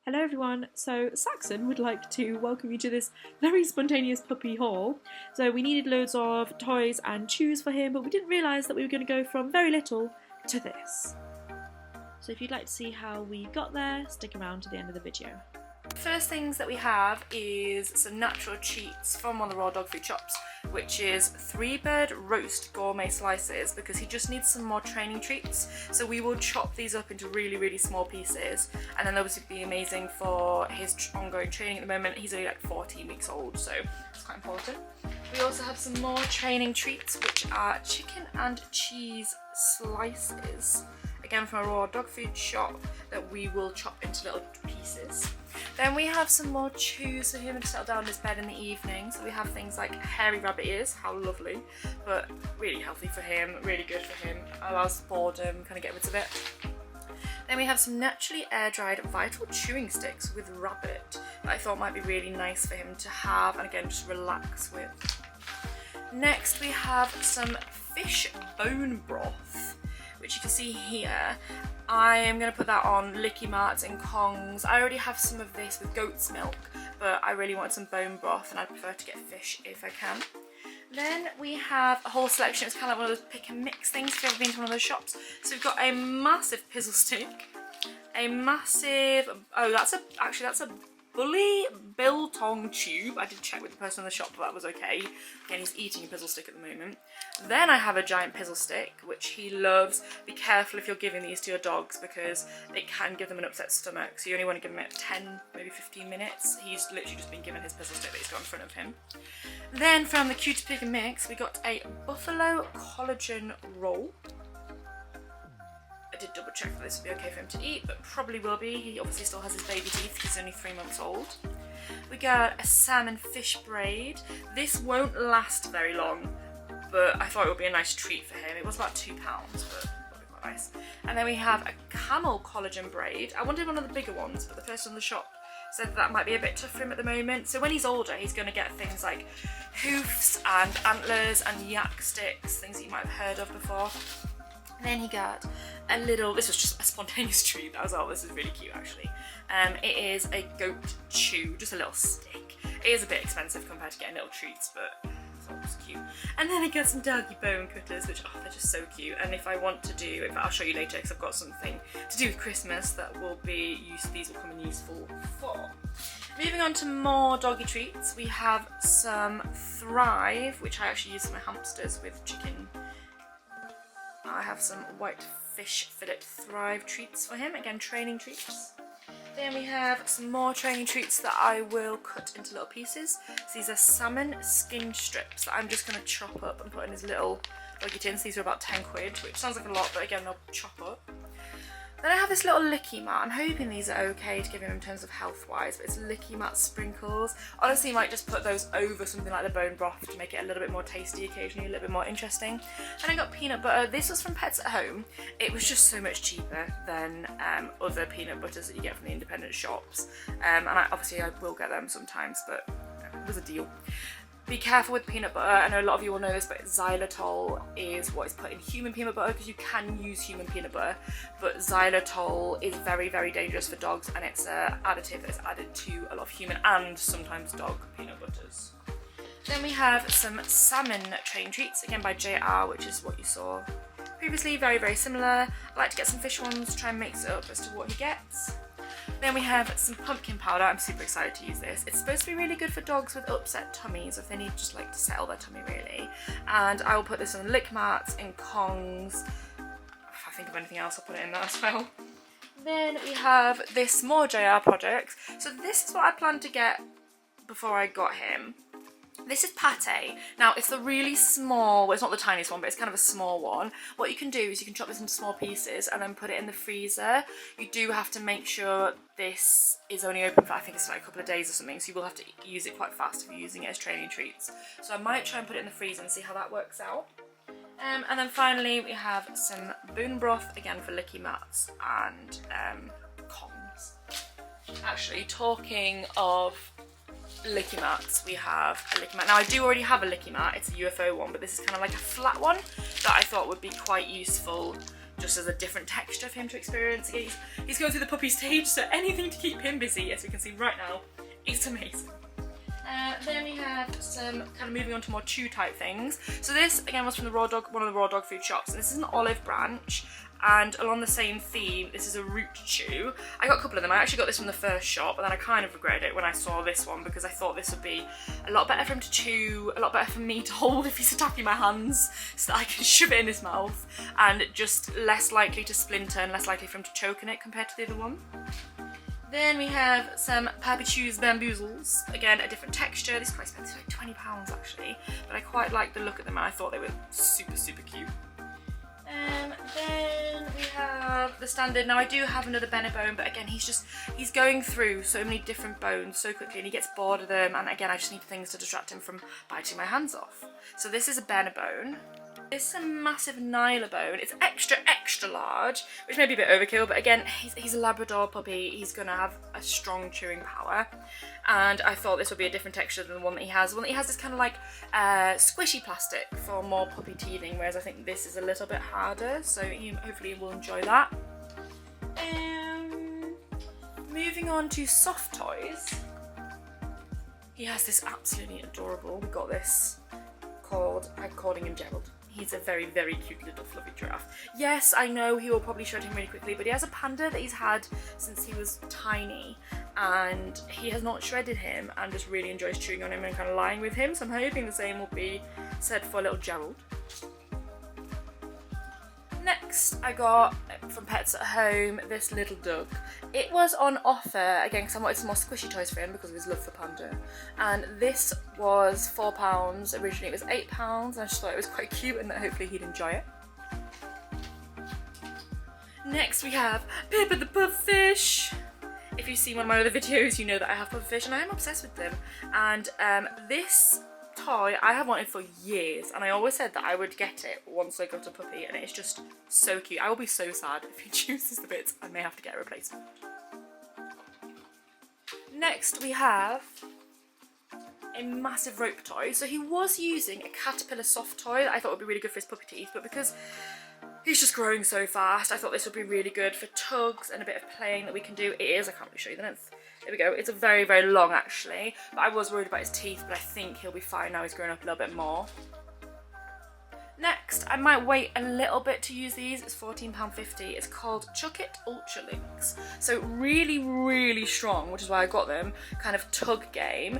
Hello everyone, so Saxon would like to welcome you to this very spontaneous puppy haul. So we needed loads of toys and chews for him, but we didn't realise that we were going to go from very little to this. So if you'd like to see how we got there, stick around to the end of the video. First things that we have is some natural treats from one of the raw dog food shops, which is 3-bird roast gourmet slices, because he just needs some more training treats. So we will chop these up into really small pieces, and then those would be amazing for his ongoing training. At the moment he's only like 14 weeks old, so it's quite important. We also have some more training treats, which are chicken and cheese slices, again from a raw dog food shop, that we will chop into little pieces. Then we have some more chews for him to settle down in his bed in the evening. So we have things like hairy rabbit ears, how lovely, but really healthy for him, really good for him, allows boredom, kind of get rid of it. Then we have some naturally air-dried vital chewing sticks with rabbit that I thought might be really nice for him to have and again just relax with. Next we have some fish bone broth, which you can see here. I am going to put that on Licky Marts and Kongs. I already have some of this with goat's milk, but I really want some bone broth and I prefer to get fish if I can. Then we have a whole selection. It's kind of like one of those pick and mix things if you've ever been to one of those shops. So we've got a massive pizzle stick, a massive, that's a bully biltong tube. I did check with the person in the shop, but that was okay. Again, he's eating a pizzle stick at the moment. Then I have a giant pizzle stick, which he loves. Be careful if you're giving these to your dogs, because it can give them an upset stomach. So you only want to give them it 10, maybe 15 minutes. He's literally just been given his pizzle stick that he's got in front of him. Then from the Cutie Pick and Mix, we got a buffalo collagen roll. I did double check that this would be okay for him to eat, but probably will be. He obviously still has his baby teeth, he's only 3 months old. We got a salmon fish braid. This won't last very long, but I thought it would be a nice treat for him. It was about £2, but it'll be quite nice. And then we have a camel collagen braid. I wanted one of the bigger ones, but the person in the shop said that might be a bit tough for him at the moment. So when he's older, he's going to get things like hoofs and antlers and yak sticks, things that you might have heard of before. And then he got a little, this was just a spontaneous treat. I was like, oh, this is really cute actually. It is a goat chew, just a little stick. It is a bit expensive compared to getting little treats, but I thought it was cute. And then I got some doggy bone cutters, which, oh, they're just so cute. And if I want to do, I'll show you later, because I've got something to do with Christmas that will be used, these will come in useful for. Moving on to more doggy treats, we have some Thrive, which I actually use for my hamsters with chicken. I have some white fish fillet Thrive treats for him, again training treats. Then we have some more training treats that I will cut into little pieces. So these are salmon skin strips that I'm just going to chop up and put in his little doggy tins. These are about 10 quid, which sounds like a lot, but again they'll chop up. Then I have this little Licky Mat. I'm hoping these are okay to give him in terms of health wise, but it's Licky Mat sprinkles. Honestly, you might just put those over something like the bone broth to make it a little bit more tasty occasionally, a little bit more interesting. And I got peanut butter. This was from Pets at Home. It was just so much cheaper than other peanut butters that you get from the independent shops. And obviously I will get them sometimes, but it was a deal. Be careful with peanut butter. I know a lot of you will know this, but xylitol is what is put in human peanut butter, because you can use human peanut butter, but xylitol is very dangerous for dogs, and it's an additive that is added to a lot of human and sometimes dog peanut butters. Then we have some salmon train treats, again by JR, which is what you saw previously, very similar. I like to get some fish ones, try and mix it up as to what he gets. Then we have some pumpkin powder. I'm super excited to use this. It's supposed to be really good for dogs with upset tummies, or if they need just like to settle their tummy really. And I will put this on Lick Marts and Kongs. If I think of anything else, I'll put it in there as well. Then we have this more JR projects. So this is what I planned to get before I got him. This is pate. Now it's the really small, well it's not the tiniest one, but it's kind of a small one. What you can do is you can chop this into small pieces and then put it in the freezer. You do have to make sure this is only open for, I think it's like a couple of days or something, so you will have to use it quite fast if you're using it as training treats. So I might try and put it in the freezer and see how that works out. And then finally we have some bone broth, again for Licky Mats and Kongs. Actually, talking of Licky Mats, we have a Licky Mat. Now I do already have a Licky Mat, it's a UFO one, but this is kind of like a flat one that I thought would be quite useful just as a different texture for him to experience. Again, he's going through the puppy stage, so anything to keep him busy, as we can see right now, is amazing. Then we have some kind of moving on to more chew type things. So this again was from the one of the raw dog food shops, and this is an olive branch, and along the same theme, this is a root chew. I got a couple of them. I actually got this from the first shop, but then I kind of regretted it when I saw this one because I thought this would be a lot better for him to chew, a lot better for me to hold if he's attacking my hands, so that I can shove it in his mouth, and just less likely to splinter and less likely for him to choke in it compared to the other one. Then we have some Pappy Chews Bamboozles. Again, a different texture. This is quite expensive, like £20 actually, but I quite like the look of them and I thought they were super, super cute. Then we have the standard. Now I do have another Benebone, but again, he's going through so many different bones so quickly and he gets bored of them, and again, I just need things to distract him from biting my hands off. So this is a Benebone. This is a massive Nylabone. It's extra, extra large, which may be a bit overkill, but again, he's a Labrador puppy. He's going to have a strong chewing power, and I thought this would be a different texture than the one that he has. The one that he has is kind of like squishy plastic for more puppy teething, whereas I think this is a little bit harder, so hopefully he will enjoy that. Moving on to soft toys. He has this absolutely adorable, we got this I'm calling him Gerald. He's a very, very cute little fluffy giraffe. Yes, I know he will probably shred him really quickly, but he has a panda that he's had since he was tiny, and he has not shredded him and just really enjoys chewing on him and kind of lying with him, so I'm hoping the same will be said for little Gerald. Next, I got from Pets at Home this little duck. It was on offer, again, because I wanted some more squishy toys for him because of his love for panda. And this was £4, originally it was £8, and I just thought it was quite cute and that hopefully he'd enjoy it. Next we have Pippa the Puffish. If you've seen one of my other videos, you know that I have pufferfish and I am obsessed with them. And this toy I have wanted for years, and I always said that I would get it once I got a puppy, and it's just so cute. I will be so sad if he chooses the bits. I may have to get a replacement. Next we have a massive rope toy. So he was using a caterpillar soft toy that I thought would be really good for his puppy teeth, but because he's just growing so fast, I thought this would be really good for tugs and a bit of playing that we can do. It is, I can't really show you the length. There we go. It's a very, very long actually, but I was worried about his teeth, but I think he'll be fine now he's grown up a little bit more. Next, I might wait a little bit to use these. It's £14.50. It's called Chuck It Ultra Links. So really, really strong, which is why I got them, kind of tug game.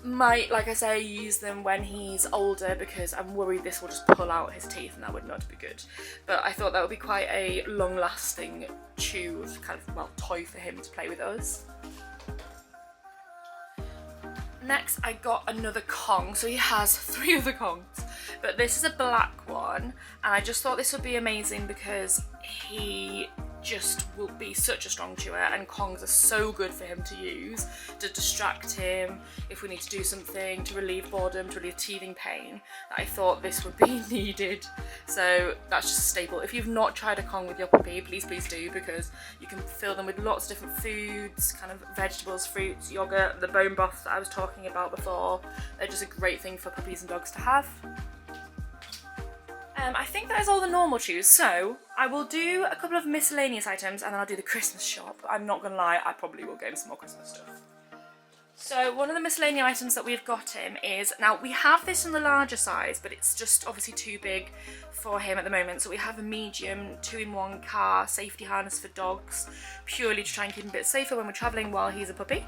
Might, like I say, use them when he's older because I'm worried this will just pull out his teeth and that would not be good. But I thought that would be quite a long-lasting chew kind of, well, toy for him to play with us. Next, I got another Kong. So he has 3 other Kongs, but this is a black one, and I just thought this would be amazing because he just will be such a strong chewer, and Kongs are so good for him to use to distract him if we need to do something, to relieve boredom, to relieve teething pain, that I thought this would be needed. So that's just a staple. If you've not tried a Kong with your puppy, please do, because you can fill them with lots of different foods, kind of vegetables, fruits, yogurt, the bone broth that I was talking about before. They're just a great thing for puppies and dogs to have. I think that is all the normal chews, so I will do a couple of miscellaneous items and then I'll do the Christmas shop. I'm not gonna lie, I probably will get him some more Christmas stuff. So one of the miscellaneous items that we've got him is, now we have this in the larger size, but it's just obviously too big for him at the moment, so we have a medium 2-in-1 car safety harness for dogs, purely to try and keep him a bit safer when we're travelling while he's a puppy.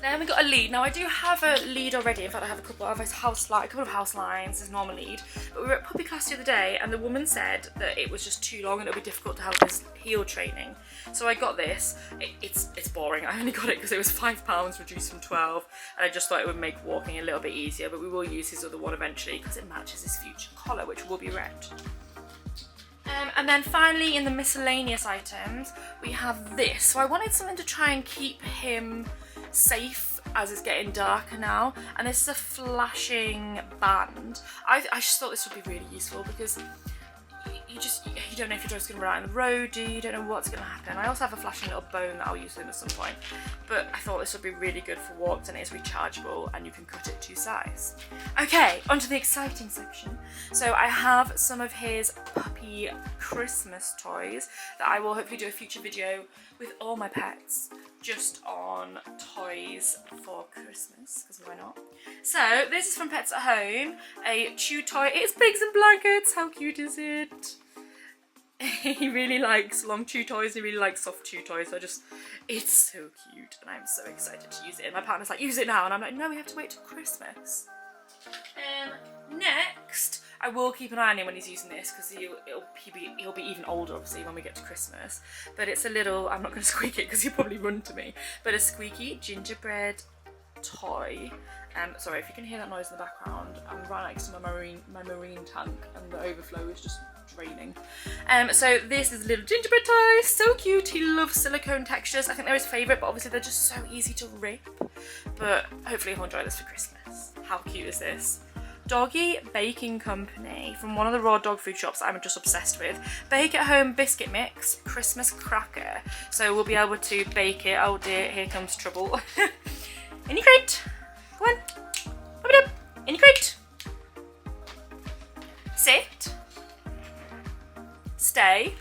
Then we got a lead. Now I do have a lead already. In fact, I have a couple of house lines as normal lead. But we were at puppy class the other day, and the woman said that it was just too long and it would be difficult to help his heel training. So I got this. It's boring. I only got it because it was £5 reduced from 12, and I just thought it would make walking a little bit easier. But we will use his other one eventually because it matches his future collar, which will be red. And then finally, in the miscellaneous items, we have this. So I wanted something to try and keep him safe as it's getting darker now, and this is a flashing band. I just thought this would be really useful because you don't know if you're just going to run out on the road, do you? You don't know what's going to happen. I also have a flashing little bone that I'll use him at some point, but I thought this would be really good for walks, and it is rechargeable and you can cut it to size. Okay, onto the exciting section. So I have some of his puppy Christmas toys that I will hopefully do a future video with all my pets, just on toys for Christmas, because why not? So this is from Pets at Home, a chew toy. It's pigs and blankets. How cute is it? He really likes long chew toys, he really likes soft chew toys, so it's so cute, and I'm so excited to use it. And my partner's like, use it now, and I'm like, no, we have to wait till Christmas. Next, I will keep an eye on him when he's using this, because he'll be even older, obviously, when we get to Christmas. But it's a little, I'm not going to squeak it because he'll probably run to me, but a squeaky gingerbread toy. Sorry if you can hear that noise in the background. I'm right next to my marine tank, and the overflow is just draining. So this is a little gingerbread toy, so cute. He loves silicone textures. I think they're his favourite, but obviously they're just so easy to rip. But hopefully he'll enjoy this for Christmas. How cute is this? Doggy Baking Company, from one of the raw dog food shops I'm just obsessed with. Bake at Home biscuit mix, Christmas cracker. So we'll be able to bake it. Oh dear, here comes trouble. In your crate. Go on. Pop it up. In your crate. Sit. Stay.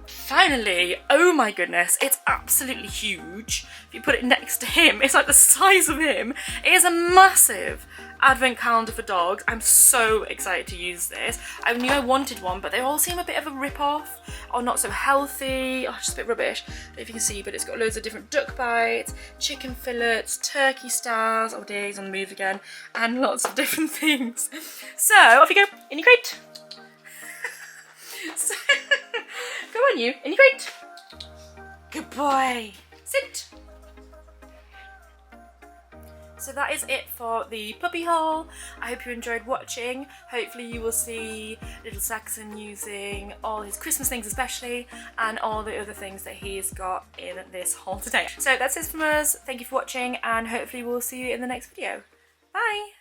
Finally. Oh my goodness. It's absolutely huge. If you put it next to him, it's like the size of him. It is a massive advent calendar for dogs. I'm so excited to use this. I knew I wanted one, but they all seem a bit of a rip-off, or not so healthy, or just a bit rubbish. I don't know if you can see, but it's got loads of different duck bites, chicken fillets, turkey stars, oh dear, he's on the move again, and lots of different things. So, off you go, in your crate. So, go on you, in your crate. Good boy. Sit. So that is it for the puppy haul. I hope you enjoyed watching. Hopefully you will see little Saxon using all his Christmas things especially, and all the other things that he's got in this haul today. So that's it from us. Thank you for watching, and hopefully we'll see you in the next video. Bye!